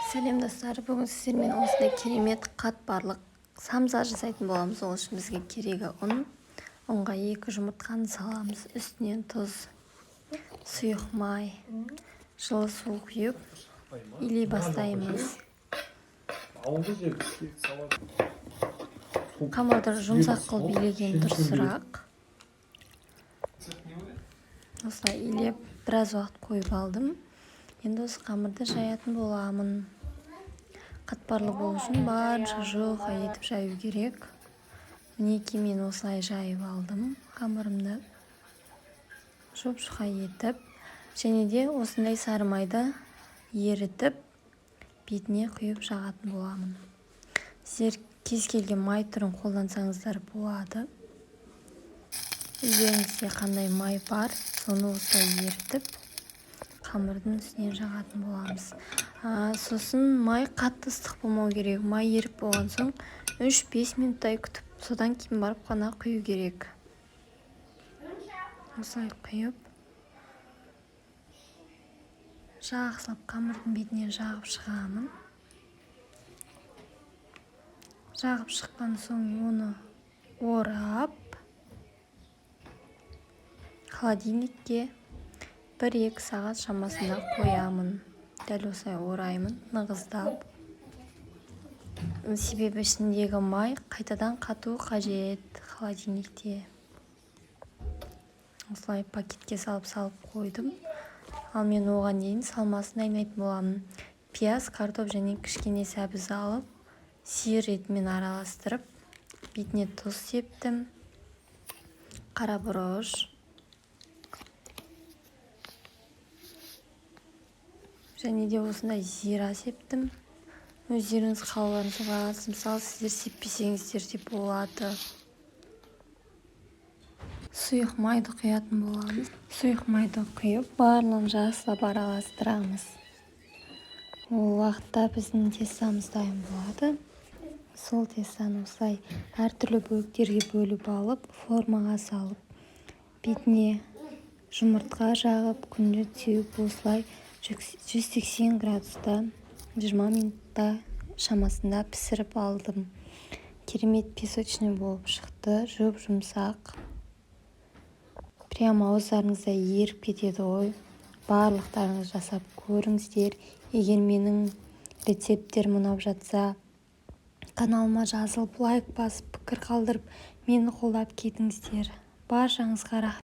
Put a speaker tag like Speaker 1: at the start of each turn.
Speaker 1: Сәлем достар, бүгін сіздермен осындай керемет қатпарлық самса жасайтын боламыз. Ол үшін бізге керегі ұнға 2 жұмыртқаны саламыз. Үстінен тұз, сұйық май, жылы су құйып илей бастаймыз. Қамырды жұмсақ қылып илеген дұрысырақ. Осылай илеп біраз уақыт қойып алдым. Енді осы қамырды жаятын боламын. Қатпарлы болу үшін барынша жұқа етіп жаю керек. Мінекей мен осылай жайып алдым қамырымды. Жұп-жұқа етіп, және де осындай сары майды ерітіп, бетіне құйып жағатын боламын. Сіздер кез келген май түрін қолдансаңыздар болады. Өздеріңізде қандай май бар, соны осылай ерітіп, қамырдың үстіне жағатын боламыз. Сосын май қатты ыстық болмау керек. Май еріп болған соң 3-5 минуттай күтіп, содан кейін барып қана құю керек. Осылай құйып, жақсылап қамырдың бетіне жағып шығамын. Жағып шыққан соң оны орап, холодильникке 1-2 сағат шамасында қоямын. Дәл осылай ораймын, нығыздап. Себебі ішіндегі май қайтадан қату қажет холодильникте. Осылай пакетке салып қойдым. Ал мен оған дейін салмасын дайындайтын боламын. Пияз, картоп және кішкене сәбіз алып, сиыр етімен араластырып, бетіне тұз септім, қара бұрыш, және де осындай зира септім. Өздеріңіз қалауларыңызға байланысты, мысалы сіздер сеппесеңіздер де болады. Сұйық майды құятын боламыз. Сұйық майды құйып, барлығын жақсылап араластырамыз. Ол уақытта біздің тестамыз дайын болады. Сол тестаны осылай әртүрлі бөліктерге бөліп алып, формаға салып, бетіне жұмыртқа жағып, күнде теуіп, осылай 180 градуста 20 минутта шамасында пісіріп алдым. Керемет песочный болып шықты, жұп-жұмсақ. Прямо ауыздарыңызда еріп кетеді ғой. Барлықтарыңыз жасап көріңіздер. Егер менің рецепттерім ұнап жатса, каналыма жазылып, лайк басып, пікір қалдырып, мені қолдап кетіңіздер. Баршаңызға рахмет.